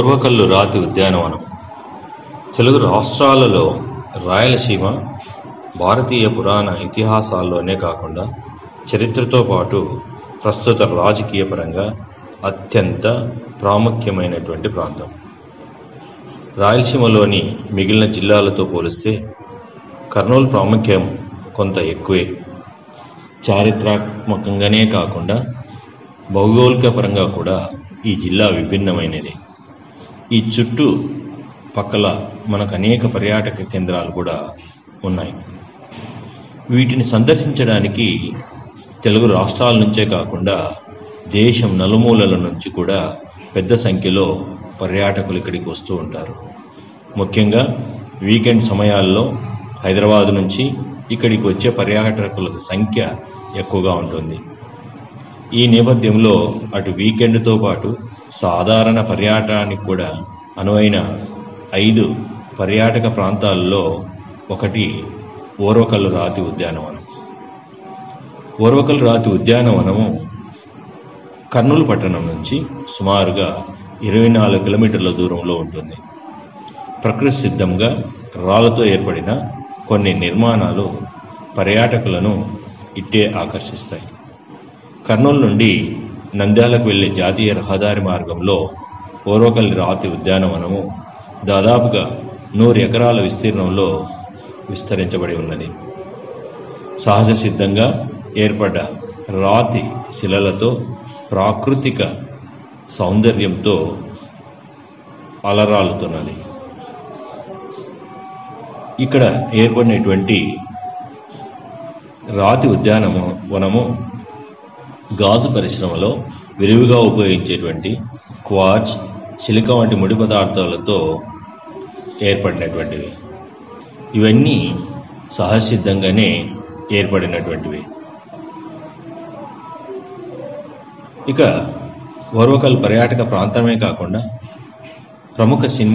ఓర్వకల్లు రాతి ఉద్యానవనం తెలుగు రాష్ట్రాలలో రాయలసీమ భారతీయ పురాణ ఇతిహాసాల్లోనే కాకుండా చరిత్రతో పాటు ప్రస్తుత రాజకీయ పరంగా అత్యంత ప్రాముఖ్యమైనటువంటి ప్రాంతం. రాయలసీమలోని మిగిలిన జిల్లాలతో పోలిస్తే కర్నూలు ప్రాముఖ్యం కొంత ఎక్కువే. చారిత్రాత్మకంగానే కాకుండా భౌగోళిక పరంగా కూడా ఈ జిల్లా విభిన్నమైనది. ఈ చుట్టూ పక్కల మనకు అనేక పర్యాటక కేంద్రాలు కూడా ఉన్నాయి. వీటిని సందర్శించడానికి తెలుగు రాష్ట్రాల నుంచే కాకుండా దేశం నలుమూలల నుంచి కూడా పెద్ద సంఖ్యలో పర్యాటకులు ఇక్కడికి వస్తూ ఉంటారు. ముఖ్యంగా వీకెండ్ సమయాల్లో హైదరాబాద్ నుంచి ఇక్కడికి వచ్చే పర్యాటకుల సంఖ్య ఎక్కువగా ఉంటుంది. ఈ నేపథ్యంలో అటు వీకెండ్తో పాటు సాధారణ పర్యాటకానికి కూడా అనువైన 5 పర్యాటక ప్రాంతాల్లో ఒకటి ఓర్వకల్లు రాతి ఉద్యానవనం. ఓర్వకల్లు రాతి ఉద్యానవనము కర్నూలు పట్టణం నుంచి సుమారుగా 24 కిలోమీటర్ల దూరంలో ఉంటుంది. ప్రకృతి సిద్ధంగా రాళ్లతో ఏర్పడిన కొన్ని నిర్మాణాలు పర్యాటకులను ఇట్టే ఆకర్షిస్తాయి. కర్నూలు నుండి నంద్యాలకు వెళ్లే జాతీయ రహదారి మార్గంలో ఓర్వకల్లు రాతి ఉద్యానవనము దాదాపుగా 100 ఎకరాల విస్తీర్ణంలో విస్తరించబడి ఉన్నది. సహజ సిద్ధంగా ఏర్పడ్డ రాతి శిలలతో ప్రాకృతిక సౌందర్యంతో అలరాలుతున్నది. ఇక్కడ ఏర్పడినటువంటి రాతి ఉద్యానవనము గాజు పరిశ్రమలో విరివిగా ఉపయోగించేటువంటి క్వార్ట్జ్, సిలికా వంటి ముడి పదార్థాలతో ఏర్పడినటువంటివి. ఇవన్నీ సహజసిద్ధంగానే ఏర్పడినటువంటివి. ఇక ఓర్వకల్లు పర్యాటక ప్రాంతమే కాకుండా ప్రముఖ సినిమా